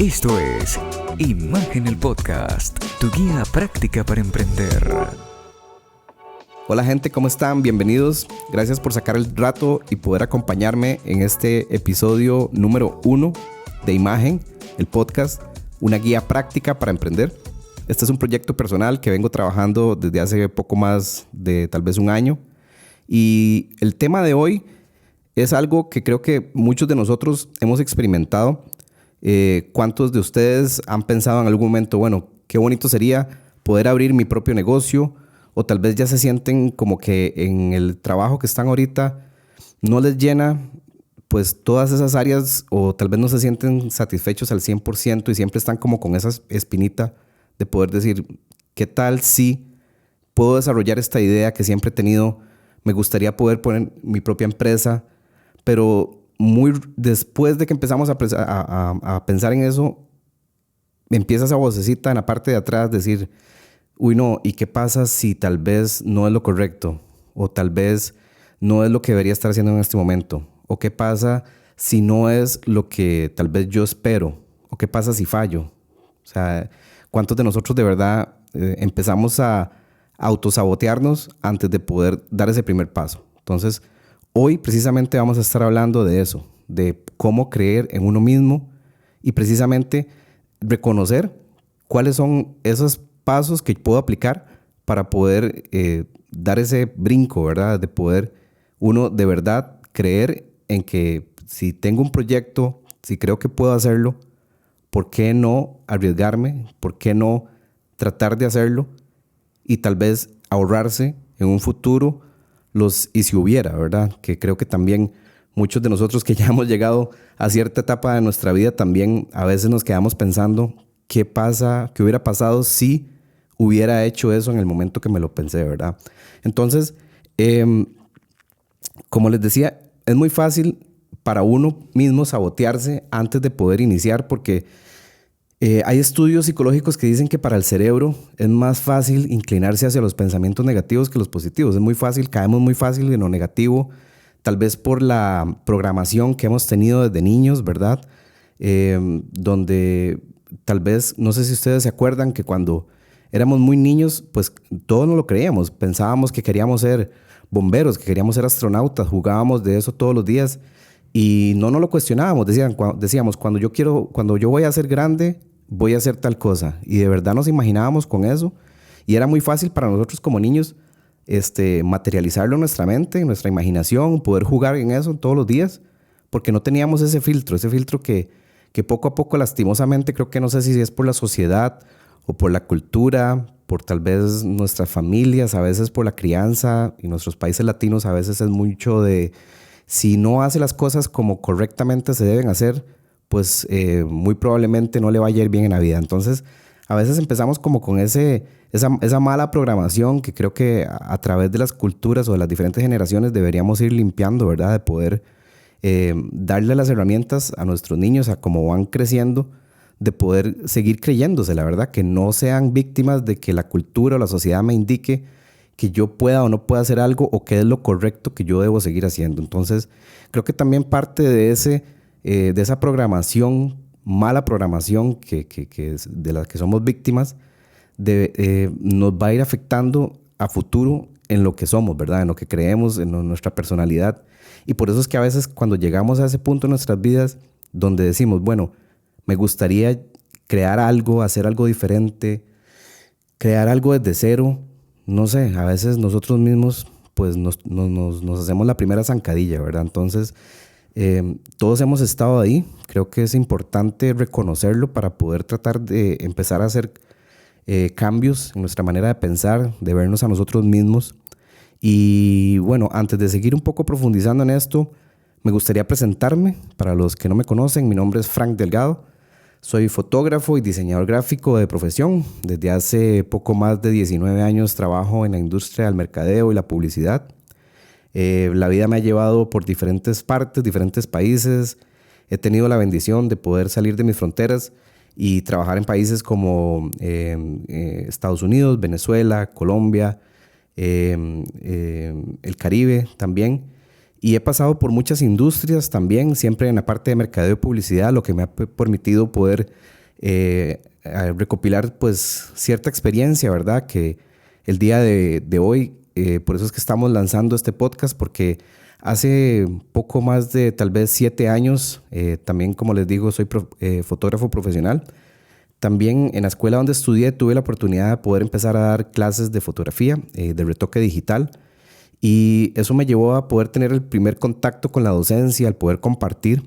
Esto es Imagen el Podcast, tu guía práctica para emprender. Hola gente, ¿cómo están? Bienvenidos. Gracias por sacar el rato y poder acompañarme en este episodio número 1 de Imagen, el podcast, una guía práctica para emprender. Este es un proyecto personal que vengo trabajando desde hace poco más de tal vez un año. Y el tema de hoy es algo que creo que muchos de nosotros hemos experimentado. ¿Cuántos de ustedes han pensado en algún momento, bueno, qué bonito sería poder abrir mi propio negocio? O tal vez ya se sienten como que en el trabajo que están ahorita no les llena pues todas esas áreas, o tal vez no se sienten satisfechos al 100% y siempre están como con esa espinita de poder decir, ¿qué tal si puedo desarrollar esta idea que siempre he tenido? Me gustaría poder poner mi propia empresa, pero después de que empezamos a pensar en eso, empieza esa vocecita en la parte de atrás decir, uy no, ¿y qué pasa si tal vez no es lo correcto? O tal vez no es lo que debería estar haciendo en este momento. ¿O qué pasa si no es lo que tal vez yo espero? ¿O qué pasa si fallo? O sea, ¿cuántos de nosotros de verdad empezamos a autosabotearnos antes de poder dar ese primer paso? Entonces, hoy precisamente vamos a estar hablando de eso, de cómo creer en uno mismo y precisamente reconocer cuáles son esos pasos que puedo aplicar para poder dar ese brinco, ¿verdad? De poder uno de verdad creer en que si tengo un proyecto, si creo que puedo hacerlo, ¿por qué no arriesgarme? ¿Por qué no tratar de hacerlo? Y tal vez ahorrarse en un futuro los y si hubiera, ¿verdad? Que creo que también muchos de nosotros que ya hemos llegado a cierta etapa de nuestra vida también a veces nos quedamos pensando qué hubiera pasado si hubiera hecho eso en el momento que me lo pensé, ¿verdad? Entonces, como les decía, es muy fácil para uno mismo sabotearse antes de poder iniciar porque hay estudios psicológicos que dicen que para el cerebro es más fácil inclinarse hacia los pensamientos negativos que los positivos. Es muy fácil, caemos muy fácil en lo negativo, tal vez por la programación que hemos tenido desde niños, ¿verdad? Donde tal vez, no sé si ustedes se acuerdan que cuando éramos muy niños, pues todos no lo creíamos. Pensábamos que queríamos ser bomberos, que queríamos ser astronautas, jugábamos de eso todos los días y no nos lo cuestionábamos. Decíamos, cuando yo voy a ser grande, voy a hacer tal cosa. Y de verdad nos imaginábamos con eso. Y era muy fácil para nosotros como niños materializarlo en nuestra mente, en nuestra imaginación, poder jugar en eso todos los días, porque no teníamos ese filtro que poco a poco lastimosamente creo que no sé si es por la sociedad o por la cultura, por tal vez nuestras familias, a veces por la crianza, y nuestros países latinos a veces es mucho de si no hace las cosas como correctamente se deben hacer, pues muy probablemente no le vaya a ir bien en la vida. Entonces, a veces empezamos como con esa mala programación que creo que a través de las culturas o de las diferentes generaciones deberíamos ir limpiando, ¿verdad? De poder darle las herramientas a nuestros niños, a cómo van creciendo, de poder seguir creyéndose, la verdad, que no sean víctimas de que la cultura o la sociedad me indique que yo pueda o no pueda hacer algo o qué es lo correcto que yo debo seguir haciendo. Entonces, creo que también parte de esa programación, mala programación de la que somos víctimas, nos va a ir afectando a futuro en lo que somos, ¿verdad? En lo que creemos, en nuestra personalidad. Y por eso es que a veces cuando llegamos a ese punto en nuestras vidas donde decimos, bueno, me gustaría crear algo, hacer algo diferente, crear algo desde cero. No sé, a veces nosotros mismos pues nos hacemos la primera zancadilla, ¿verdad? Entonces, todos hemos estado ahí. Creo que es importante reconocerlo para poder tratar de empezar a hacer cambios en nuestra manera de pensar, de vernos a nosotros mismos. Y bueno, antes de seguir un poco profundizando en esto, me gustaría presentarme. Para los que no me conocen, mi nombre es Frank Delgado. Soy fotógrafo y diseñador gráfico de profesión. Desde hace poco más de 19 años trabajo en la industria del mercadeo y la publicidad. La vida me ha llevado por diferentes partes, diferentes países. He tenido la bendición de poder salir de mis fronteras y trabajar en países como Estados Unidos, Venezuela, Colombia, el Caribe también. Y he pasado por muchas industrias también, siempre en la parte de mercadeo y publicidad, lo que me ha permitido poder recopilar pues cierta experiencia, ¿verdad? Que el día de hoy, por eso es que estamos lanzando este podcast, porque hace poco más de tal vez 7 años, también como les digo, soy fotógrafo profesional. También en la escuela donde estudié tuve la oportunidad de poder empezar a dar clases de fotografía, de retoque digital. Y eso me llevó a poder tener el primer contacto con la docencia, al poder compartir.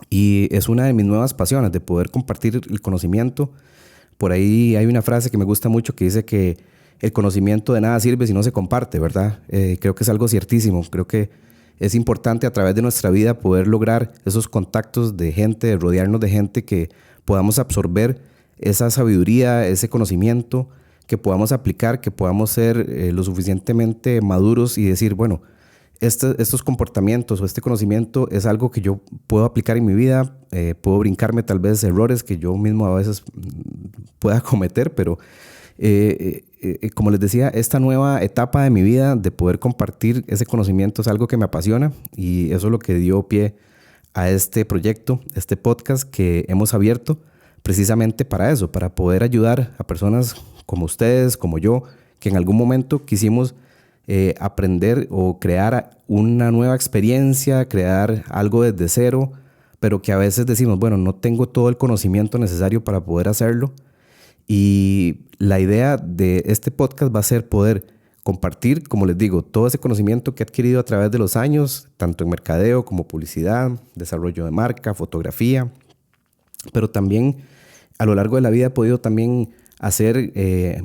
Y es una de mis nuevas pasiones, de poder compartir el conocimiento. Por ahí hay una frase que me gusta mucho que dice que el conocimiento de nada sirve si no se comparte, ¿verdad? Creo que es algo ciertísimo. Creo que es importante a través de nuestra vida poder lograr esos contactos de gente, de rodearnos de gente que podamos absorber esa sabiduría, ese conocimiento, que podamos aplicar, que podamos ser lo suficientemente maduros y decir, bueno, estos comportamientos o este conocimiento es algo que yo puedo aplicar en mi vida, puedo brincarme tal vez errores que yo mismo a veces pueda cometer, pero como les decía, esta nueva etapa de mi vida de poder compartir ese conocimiento es algo que me apasiona y eso es lo que dio pie a este proyecto, este podcast que hemos abierto precisamente para eso, para poder ayudar a personas como ustedes, como yo, que en algún momento quisimos aprender o crear una nueva experiencia, crear algo desde cero, pero que a veces decimos, bueno, no tengo todo el conocimiento necesario para poder hacerlo. Y la idea de este podcast va a ser poder compartir, como les digo, todo ese conocimiento que he adquirido a través de los años, tanto en mercadeo como publicidad, desarrollo de marca, fotografía, pero también a lo largo de la vida he podido también hacer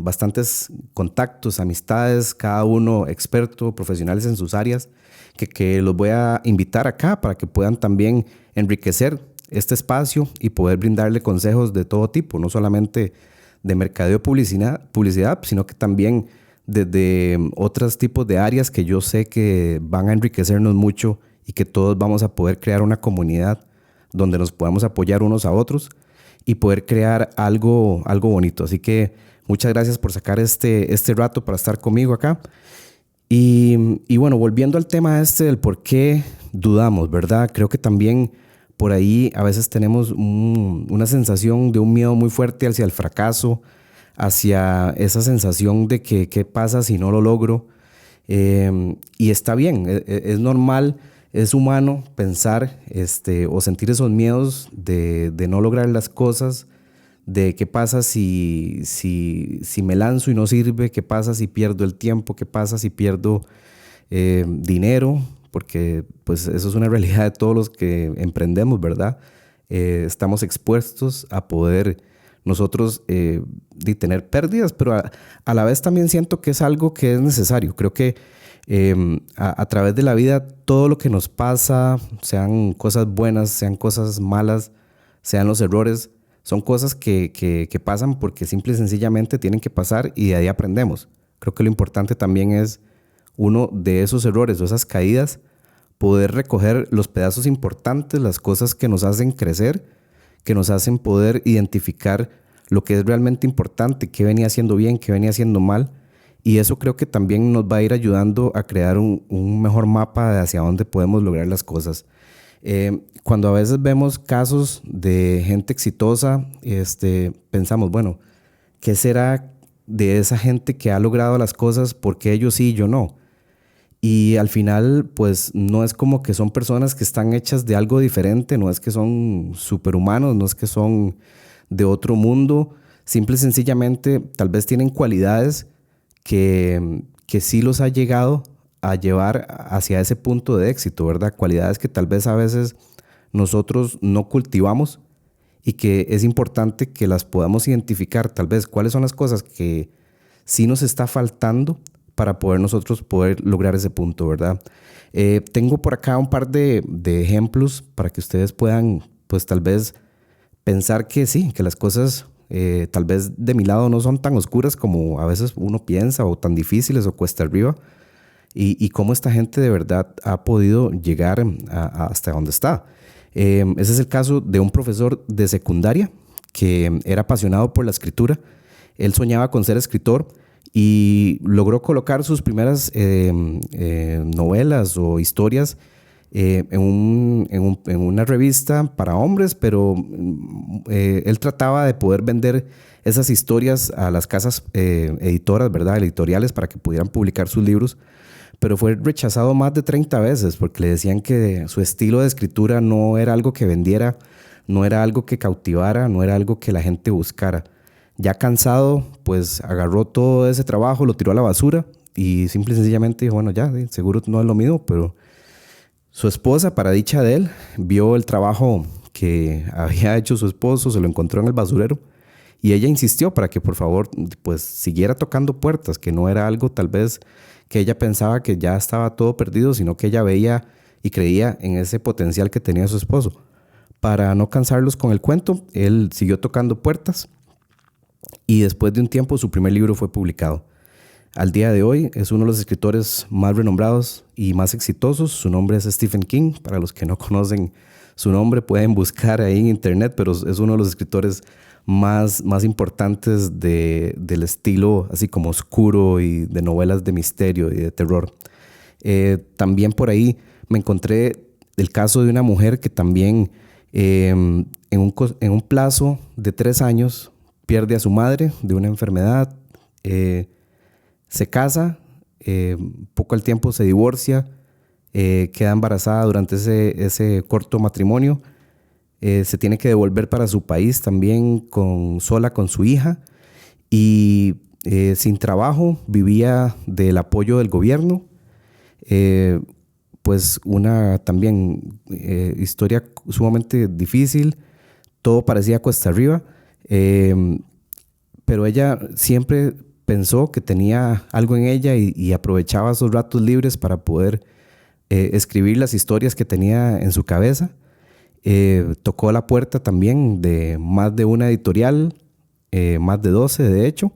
bastantes contactos, amistades, cada uno experto, profesionales en sus áreas, que los voy a invitar acá para que puedan también enriquecer este espacio y poder brindarle consejos de todo tipo, no solamente de mercadeo publicidad, sino que también desde otros tipos de áreas que yo sé que van a enriquecernos mucho y que todos vamos a poder crear una comunidad donde nos podamos apoyar unos a otros y poder crear algo bonito. Así que muchas gracias por sacar este rato para estar conmigo acá. Y bueno, volviendo al tema del por qué dudamos, ¿verdad? Creo que también por ahí a veces tenemos una sensación de un miedo muy fuerte hacia el fracaso, hacia esa sensación de que qué pasa si no lo logro. Y está bien, es normal, es humano pensar o sentir esos miedos de no lograr las cosas, de qué pasa si me lanzo y no sirve, qué pasa si pierdo el tiempo, qué pasa si pierdo dinero, porque pues eso es una realidad de todos los que emprendemos, ¿verdad? Estamos expuestos a poder nosotros tener pérdidas, pero a la vez también siento que es algo que es necesario. Creo que a través de la vida todo lo que nos pasa, sean cosas buenas, sean cosas malas, sean los errores, son cosas que pasan porque simple y sencillamente tienen que pasar y de ahí aprendemos. Creo que lo importante también es uno de esos errores o esas caídas, poder recoger los pedazos importantes, las cosas que nos hacen crecer, que nos hacen poder identificar lo que es realmente importante, qué venía haciendo bien, qué venía haciendo mal. Y eso creo que también nos va a ir ayudando a crear un mejor mapa de hacia dónde podemos lograr las cosas. Cuando a veces vemos casos de gente exitosa, pensamos, bueno, ¿qué será de esa gente que ha logrado las cosas? ¿Por qué ellos sí y yo no? Y al final, pues no es como que son personas que están hechas de algo diferente, no es que son superhumanos, no es que son de otro mundo, simple y sencillamente tal vez tienen cualidades que sí los ha llegado a llevar hacia ese punto de éxito, ¿verdad? Cualidades que tal vez a veces nosotros no cultivamos y que es importante que las podamos identificar, tal vez cuáles son las cosas que sí nos está faltando para nosotros poder lograr ese punto, ¿verdad? Tengo por acá un par de ejemplos para que ustedes puedan, pues tal vez pensar que sí, que las cosas tal vez de mi lado no son tan oscuras como a veces uno piensa o tan difíciles o cuesta arriba y cómo esta gente de verdad ha podido llegar hasta donde está. Ese es el caso de un profesor de secundaria que era apasionado por la escritura. Él soñaba con ser escritor y logró colocar sus primeras novelas o historias en una revista para hombres, pero él trataba de poder vender esas historias a las casas editoras, ¿verdad? Editoriales, para que pudieran publicar sus libros, pero fue rechazado más de 30 veces porque le decían que su estilo de escritura no era algo que vendiera, no era algo que cautivara, no era algo que la gente buscara. Ya cansado, pues agarró todo ese trabajo, lo tiró a la basura y simple y sencillamente dijo, bueno, ya, seguro no es lo mío, pero su esposa, para dicha de él, vio el trabajo que había hecho su esposo, se lo encontró en el basurero y ella insistió para que por favor pues siguiera tocando puertas, que no era algo tal vez que ella pensaba que ya estaba todo perdido, sino que ella veía y creía en ese potencial que tenía su esposo. Para no cansarlos con el cuento, él siguió tocando puertas y después de un tiempo su primer libro fue publicado. Al día de hoy es uno de los escritores más renombrados y más exitosos. Su nombre es Stephen King. Para los que no conocen su nombre pueden buscar ahí en internet, pero es uno de los escritores más importantes del estilo así como oscuro y de novelas de misterio y de terror. También por ahí me encontré el caso de una mujer que también en un plazo de 3 años pierde a su madre de una enfermedad, se casa, poco al tiempo se divorcia, queda embarazada durante ese corto matrimonio, se tiene que devolver para su país también sola con su hija y sin trabajo, vivía del apoyo del gobierno. Pues una también historia sumamente difícil, todo parecía cuesta arriba, pero ella siempre pensó que tenía algo en ella y aprovechaba esos ratos libres para poder escribir las historias que tenía en su cabeza. Tocó la puerta también de más de una editorial, más de 12 de hecho,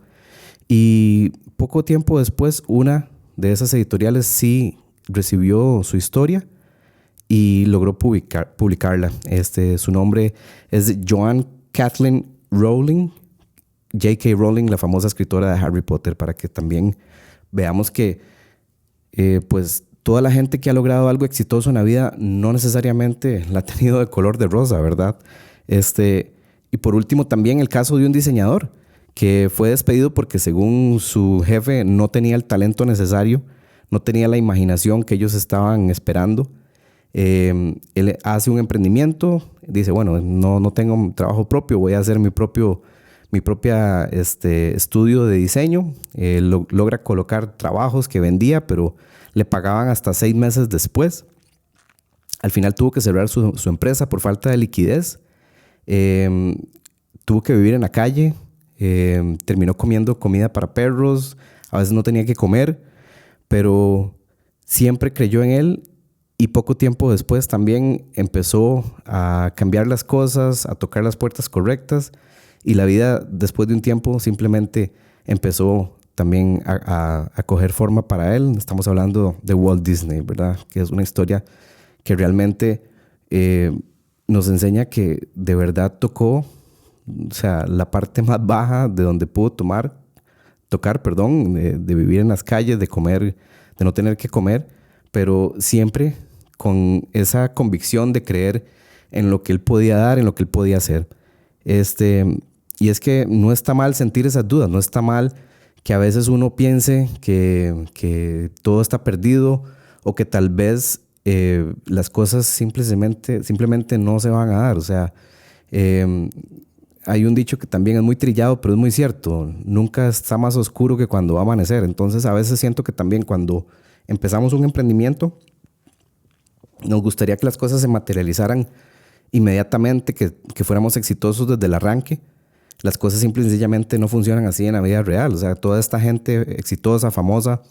y poco tiempo después una de esas editoriales sí recibió su historia y logró publicarla. Su nombre es Joanne Kathleen Rowling, J.K. Rowling, la famosa escritora de Harry Potter, para que también veamos que pues toda la gente que ha logrado algo exitoso en la vida no necesariamente la ha tenido de color de rosa, ¿verdad? Y por último también el caso de un diseñador que fue despedido porque según su jefe no tenía el talento necesario, no tenía la imaginación que ellos estaban esperando. Él hace un emprendimiento, dice, bueno, no tengo un trabajo propio, voy a hacer mi propia estudio de diseño. Logra colocar trabajos que vendía, pero le pagaban hasta 6 meses después. Al final tuvo que cerrar su empresa por falta de liquidez. Tuvo que vivir en la calle. Terminó comiendo comida para perros. A veces no tenía que comer, pero siempre creyó en él y poco tiempo después también empezó a cambiar las cosas, a tocar las puertas correctas y la vida después de un tiempo simplemente empezó también a coger forma para él. Estamos hablando de Walt Disney, ¿verdad? Que es una historia que realmente nos enseña que de verdad tocó, o sea, la parte más baja de donde pudo tocar, de vivir en las calles, de comer, de no tener que comer, pero siempre con esa convicción de creer en lo que él podía dar, en lo que él podía hacer. Y es que no está mal sentir esas dudas, no está mal que a veces uno piense que todo está perdido o que tal vez las cosas simplemente no se van a dar. O sea, hay un dicho que también es muy trillado, pero es muy cierto. Nunca está más oscuro que cuando va a amanecer. Entonces, a veces siento que también cuando empezamos un emprendimiento, nos gustaría que las cosas se materializaran inmediatamente, que fuéramos exitosos desde el arranque. Las cosas simple y sencillamente no funcionan así en la vida real. O sea, toda esta gente exitosa, famosa,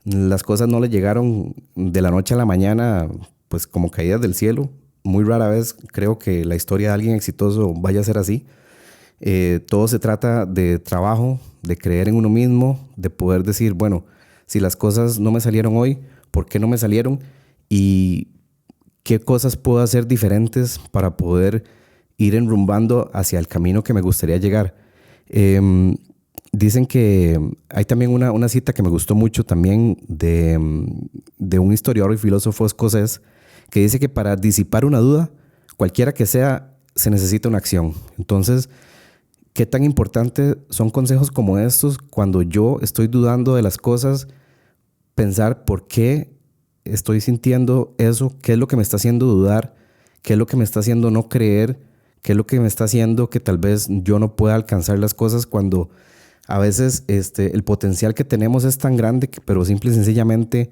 las cosas no le llegaron de la noche a la mañana, pues como caídas del cielo. Muy rara vez creo que la historia de alguien exitoso vaya a ser así. Todo se trata de trabajo, de creer en uno mismo, de poder decir, bueno, si las cosas no me salieron hoy, ¿por qué no me salieron? Y qué cosas puedo hacer diferentes para poder ir enrumbando hacia el camino que me gustaría llegar. dicen que hay también una cita que me gustó mucho también de un historiador y filósofo escocés que dice que para disipar una duda, cualquiera que sea, se necesita una acción. Entonces, ¿qué tan importante son consejos como estos cuando yo estoy dudando de las cosas? Pensar por qué estoy sintiendo eso, qué es lo que me está haciendo dudar, qué es lo que me está haciendo no creer, qué es lo que me está haciendo que tal vez yo no pueda alcanzar las cosas cuando a veces el potencial que tenemos es tan grande, pero simple y sencillamente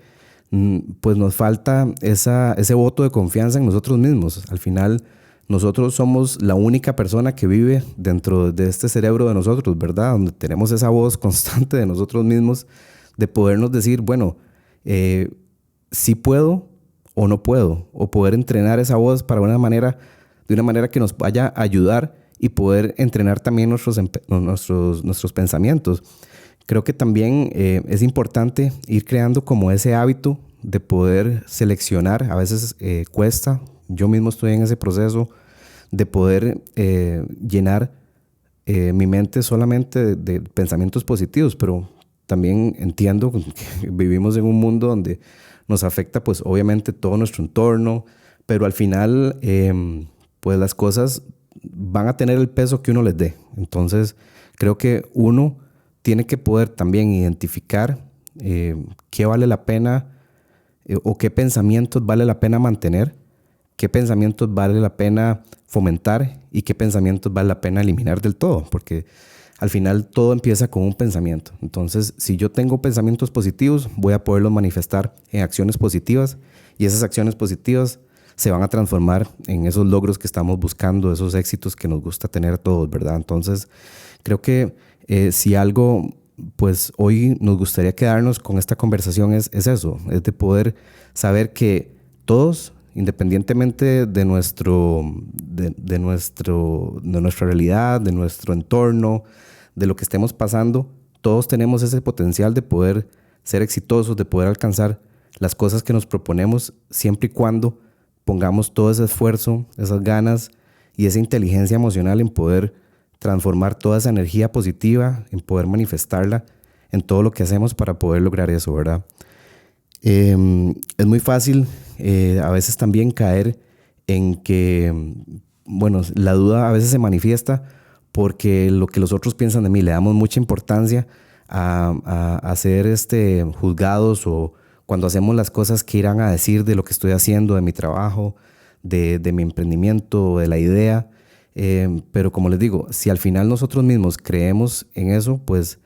pues nos falta ese voto de confianza en nosotros mismos. Al final, nosotros somos la única persona que vive dentro de este cerebro de nosotros, ¿verdad? Donde tenemos esa voz constante de nosotros mismos de podernos decir, bueno, sí puedo o no puedo, o poder entrenar esa voz de una manera que nos vaya a ayudar y poder entrenar también nuestros pensamientos. Creo que también es importante ir creando como ese hábito de poder seleccionar. A veces cuesta, yo mismo estoy en ese proceso de poder llenar mi mente solamente de pensamientos positivos, pero también entiendo que vivimos en un mundo donde nos afecta pues obviamente todo nuestro entorno, pero al final pues las cosas van a tener el peso que uno les dé. Entonces creo que uno tiene que poder también identificar qué vale la pena o qué pensamientos vale la pena mantener, qué pensamientos vale la pena fomentar y qué pensamientos vale la pena eliminar del todo, porque al final todo empieza con un pensamiento. Entonces, si yo tengo pensamientos positivos, voy a poderlos manifestar en acciones positivas y esas acciones positivas se van a transformar en esos logros que estamos buscando, esos éxitos que nos gusta tener a todos, ¿verdad? Entonces, creo que si algo, pues hoy nos gustaría quedarnos con esta conversación es eso, es de poder saber que todos, independientemente de nuestra realidad, de nuestro entorno, de lo que estemos pasando, todos tenemos ese potencial de poder ser exitosos, de poder alcanzar las cosas que nos proponemos, siempre y cuando pongamos todo ese esfuerzo, esas ganas y esa inteligencia emocional en poder transformar toda esa energía positiva, en poder manifestarla en todo lo que hacemos para poder lograr eso, ¿verdad? Es muy fácil a veces también caer en que, bueno, la duda a veces se manifiesta porque lo que los otros piensan de mí, le damos mucha importancia a ser juzgados o cuando hacemos las cosas que irán a decir de lo que estoy haciendo, de mi trabajo, de mi emprendimiento, de la idea. Pero como les digo, si al final nosotros mismos creemos en eso, pues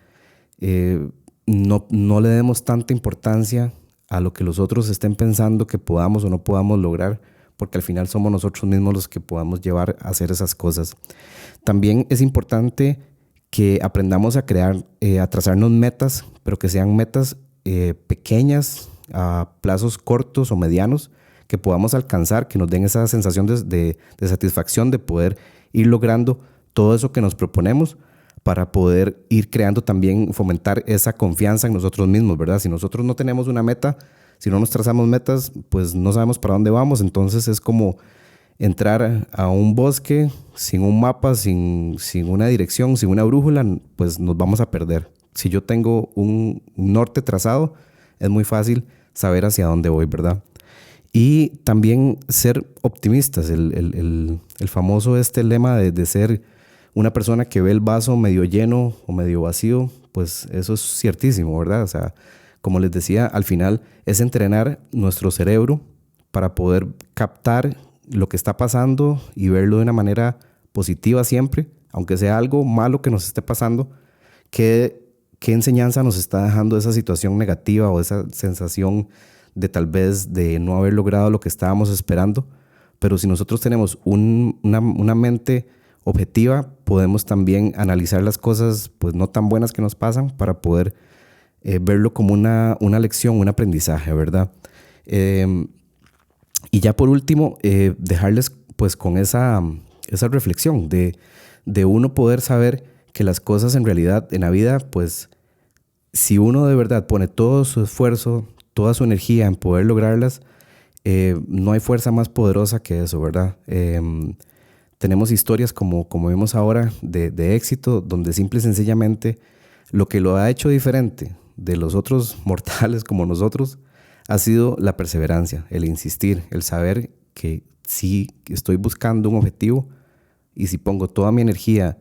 no le demos tanta importancia a lo que los otros estén pensando que podamos o no podamos lograr, porque al final somos nosotros mismos los que podamos llevar a hacer esas cosas. También es importante que aprendamos a trazarnos metas, pero que sean metas pequeñas, a plazos cortos o medianos, que podamos alcanzar, que nos den esa sensación de satisfacción de poder ir logrando todo eso que nos proponemos para poder ir creando también, fomentar esa confianza en nosotros mismos, ¿verdad? Si nosotros no tenemos una meta, si no nos trazamos metas, pues no sabemos para dónde vamos. Entonces es como entrar a un bosque sin un mapa, sin una dirección, sin una brújula, pues nos vamos a perder. Si yo tengo un norte trazado, es muy fácil saber hacia dónde voy, ¿verdad? Y también ser optimistas, el famoso lema de ser una persona que ve el vaso medio lleno o medio vacío, pues eso es ciertísimo, ¿verdad? O sea, como les decía, al final es entrenar nuestro cerebro para poder captar lo que está pasando y verlo de una manera positiva siempre, aunque sea algo malo que nos esté pasando. ¿Qué enseñanza nos está dejando esa situación negativa o esa sensación de tal vez de no haber logrado lo que estábamos esperando? Pero si nosotros tenemos una mente objetiva, podemos también analizar las cosas pues no tan buenas que nos pasan para poder verlo como una lección, un aprendizaje, ¿verdad? Y ya por último, dejarles pues con esa reflexión de uno poder saber que las cosas en realidad en la vida, pues si uno de verdad pone todo su esfuerzo, toda su energía en poder lograrlas, no hay fuerza más poderosa que eso, ¿verdad? Tenemos historias como vemos ahora de éxito, donde simple y sencillamente Lo que lo ha hecho diferente de los otros mortales como nosotros ha sido la perseverancia, el insistir, el saber que si estoy buscando un objetivo y si pongo toda mi energía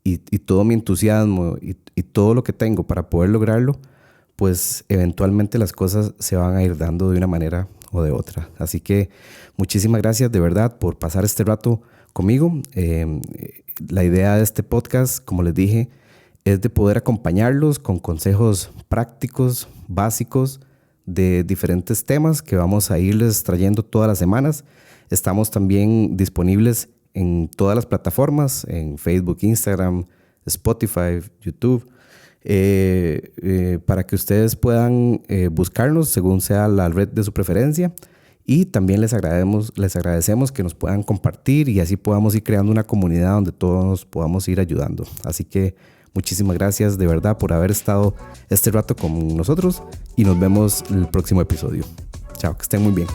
y todo mi entusiasmo y todo lo que tengo para poder lograrlo, pues eventualmente las cosas se van a ir dando de una manera o de otra. Así que muchísimas gracias de verdad por pasar este rato conmigo. La idea de este podcast, como les dije, es de poder acompañarlos con consejos prácticos, básicos, de diferentes temas que vamos a irles trayendo todas las semanas. Estamos también disponibles en todas las plataformas, en Facebook, Instagram, Spotify, YouTube, para que ustedes puedan buscarnos según sea la red de su preferencia. Y también les agradecemos que nos puedan compartir y así podamos ir creando una comunidad donde todos nos podamos ir ayudando. Así que muchísimas gracias de verdad por haber estado este rato con nosotros y nos vemos en el próximo episodio. Chao, que estén muy bien.